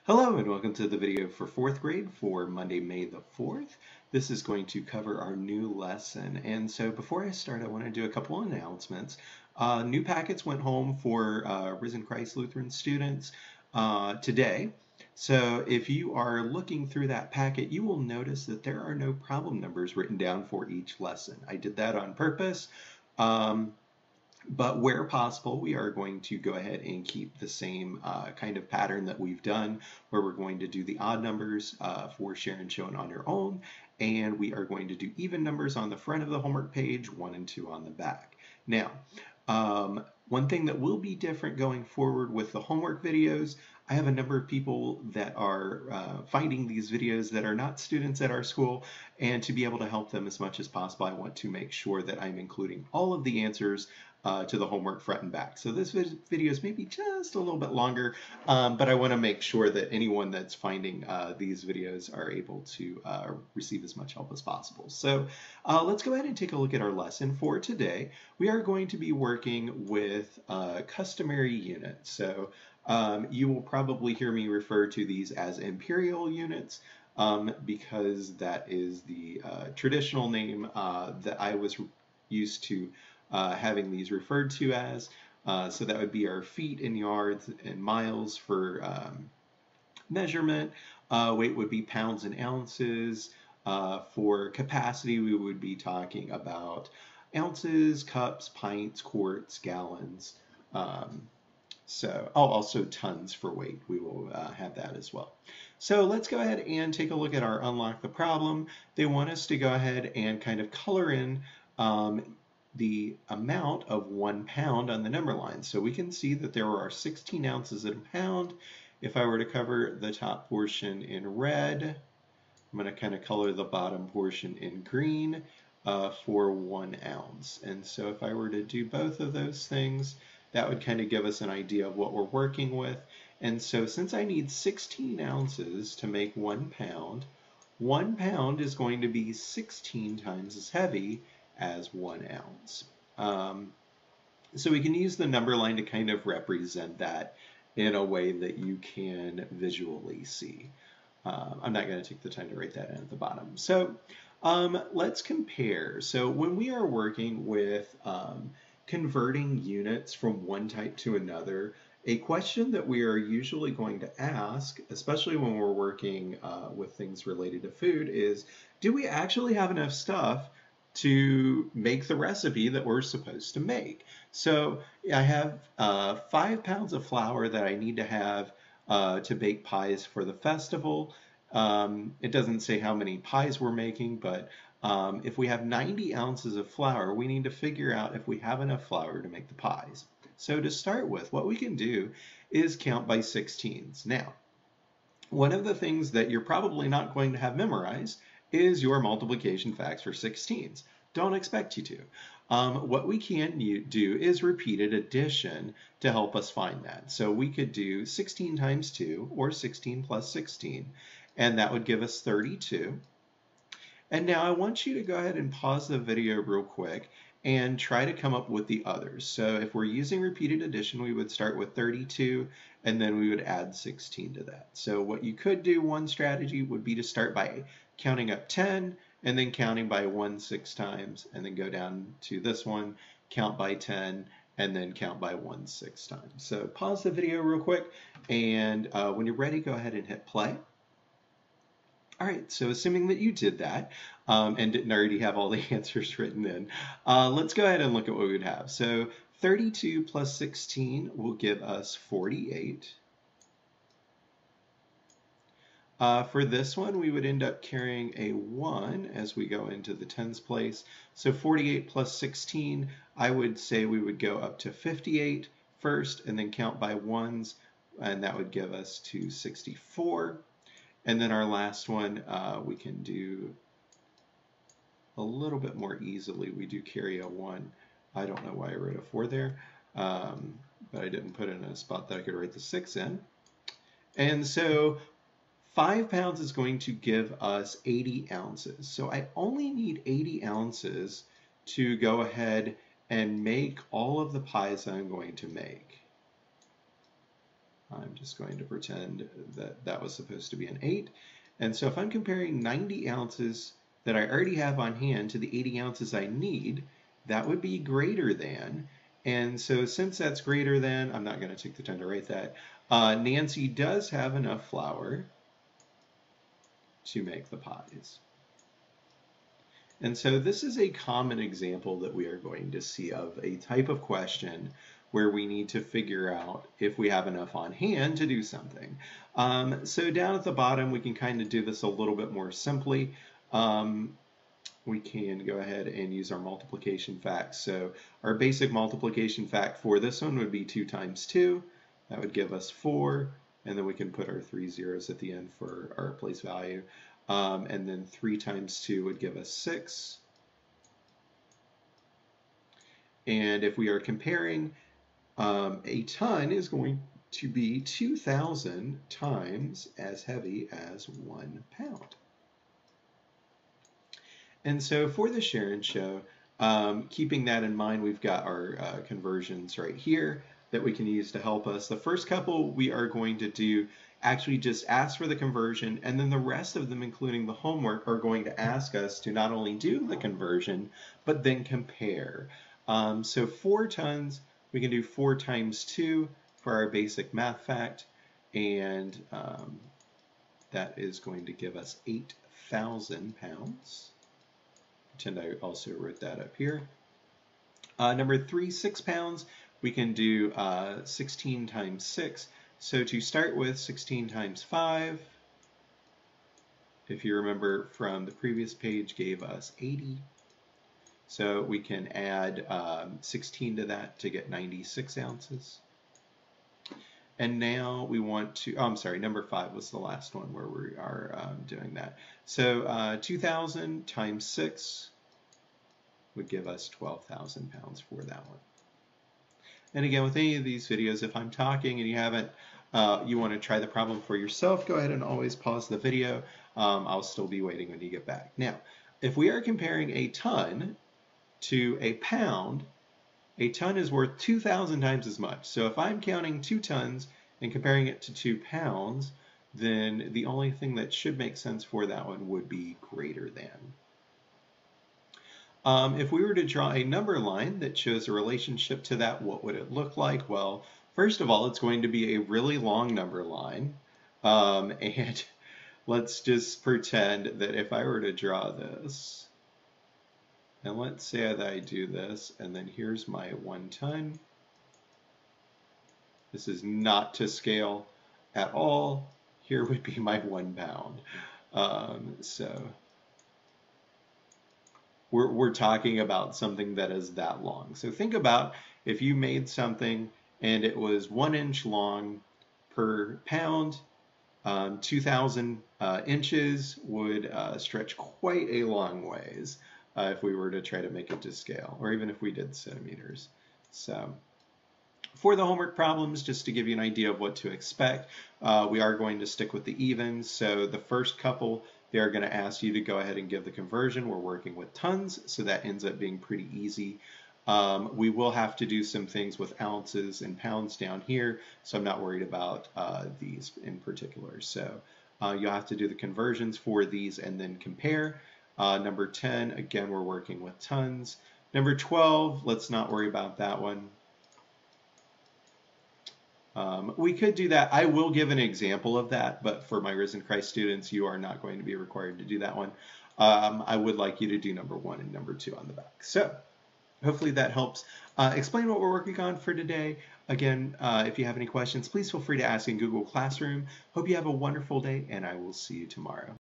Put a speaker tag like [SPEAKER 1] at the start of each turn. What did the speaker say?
[SPEAKER 1] Hello and welcome to the video for 4th grade for Monday, May the 4th. This is going to cover our new lesson. And so before I start, I want to do a couple of announcements. New packets went home for Risen Christ Lutheran students today. So if you are looking through that packet, you will notice that there are no problem numbers written down for each lesson. I did that on purpose. But where possible, we are going to go ahead and keep the same kind of pattern that we've done, where we're going to do the odd numbers for Sharon Shown on your own, and we are going to do even numbers on the front of the homework page, 1 and 2 on the back. Now, one thing that will be different going forward with the homework videos, I have a number of people that are finding these videos that are not students at our school, and to be able to help them as much as possible, I want to make sure that I'm including all of the answers to the homework front and back. So this video is maybe just a little bit longer, but I want to make sure that anyone that's finding these videos are able to receive as much help as possible. So let's go ahead and take a look at our lesson for today. We are going to be working with Customary Units. So you will probably hear me refer to these as Imperial Units because that is the traditional name that I was used to having these referred to as. So that would be our feet in yards and miles for measurement. Weight would be pounds and ounces. For capacity, we would be talking about ounces, cups, pints, quarts, gallons. Also tons for weight. We will have that as well. So let's go ahead and take a look at our Unlock the Problem. They want us to go ahead and kind of color in the amount of 1 pound on the number line. So we can see that there are 16 ounces in a pound. If I were to cover the top portion in red, I'm going to kind of color the bottom portion in green for 1 ounce. And so if I were to do both of those things, that would kind of give us an idea of what we're working with. And so since I need 16 ounces to make 1 pound is going to be 16 times as heavy as 1 ounce. So we can use the number line to kind of represent that in a way that you can visually see. I'm not going to take the time to write that in at the bottom. So let's compare. So when we are working with converting units from one type to another, a question that we are usually going to ask, especially when we're working with things related to food, is do we actually have enough stuff to make the recipe that we're supposed to make? So I have 5 pounds of flour that I need to have to bake pies for the festival. It doesn't say how many pies we're making, but if we have 90 ounces of flour, we need to figure out if we have enough flour to make the pies. So to start with, what we can do is count by 16s. Now, one of the things that you're probably not going to have memorized is your multiplication facts for 16s. Don't expect you to. What we can do is repeated addition to help us find that. So we could do 16 times 2 or 16 plus 16, and that would give us 32. And now I want you to go ahead and pause the video real quick and try to come up with the others. So if we're using repeated addition, we would start with 32 and then we would add 16 to that. So what you could do, one strategy would be to start by counting up 10 and then counting by 1 6 times, and then go down to this one, count by 10 and then count by 1 6 times. So pause the video real quick, and when you're ready, go ahead and hit play. All right, so assuming that you did that and didn't already have all the answers written in, let's go ahead and look at what we would have. So 32 plus 16 will give us 48. For this one, we would end up carrying a 1 as we go into the tens place. So 48 plus 16, I would say we would go up to 58 first and then count by ones, and that would give us to 64. And then our last one, we can do a little bit more easily. We do carry a 1. I don't know why I wrote a 4 there, but I didn't put it in a spot that I could write the 6 in. And so 5 pounds is going to give us 80 ounces. So I only need 80 ounces to go ahead and make all of the pies that I'm going to make. I'm just going to pretend that that was supposed to be an 8. And so if I'm comparing 90 ounces that I already have on hand to the 80 ounces I need, that would be greater than. And so since that's greater than, I'm not going to take the time to write that, Nancy does have enough flour to make the pies. And so this is a common example that we are going to see of a type of question where we need to figure out if we have enough on hand to do something. So down at the bottom, we can kind of do this a little bit more simply. We can go ahead and use our multiplication facts. So our basic multiplication fact for this one would be 2 times 2. That would give us 4. And then we can put our 3 zeros at the end for our place value. And then 3 times 2 would give us 6. And if we are comparing, a ton is going to be 2,000 times as heavy as 1 pound. And so for the Sharon show, keeping that in mind, we've got our conversions right here that we can use to help us. The first couple we are going to do actually just ask for the conversion, and then the rest of them, including the homework, are going to ask us to not only do the conversion, but then compare. So 4 tons, we can do 4 times 2 for our basic math fact, and that is going to give us 8,000 pounds. Pretend I also wrote that up here. Number 3, 6 pounds, we can do 16 times 6. So to start with, 16 times 5, if you remember from the previous page, gave us 80. So we can add 16 to that to get 96 ounces. And now we want to, oh, I'm sorry, number 5 was the last one where we are doing that. So 2,000 times 6 would give us 12,000 pounds for that one. And again, with any of these videos, if I'm talking and you haven't, you want to try the problem for yourself, go ahead and always pause the video. I'll still be waiting when you get back. Now, if we are comparing a ton to a pound, a ton is worth 2,000 times as much. So if I'm counting 2 tons and comparing it to 2 pounds, then the only thing that should make sense for that one would be greater than. If we were to draw a number line that shows a relationship to that, what would it look like? Well, first of all, it's going to be a really long number line. And let's just pretend that if I were to draw this, and let's say that I do this, and then here's my 1 ton. This is not to scale at all. Here would be my 1 pound. So we're talking about something that is that long. So think about if you made something and it was 1 inch long per pound, 2,000 inches would stretch quite a long ways if we were to try to make it to scale, or even if we did centimeters. So for the homework problems, just to give you an idea of what to expect, we are going to stick with the evens. So the first couple, they're going to ask you to go ahead and give the conversion. We're working with tons, so that ends up being pretty easy. We will have to do some things with ounces and pounds down here, so I'm not worried about these in particular. So you'll have to do the conversions for these and then compare. Number 10, again, we're working with tons. Number 12, let's not worry about that one. We could do that. I will give an example of that, but for my Risen Christ students, you are not going to be required to do that one. I would like you to do number 1 and number 2 on the back. So hopefully that helps explain what we're working on for today. Again, if you have any questions, please feel free to ask in Google Classroom. Hope you have a wonderful day, and I will see you tomorrow.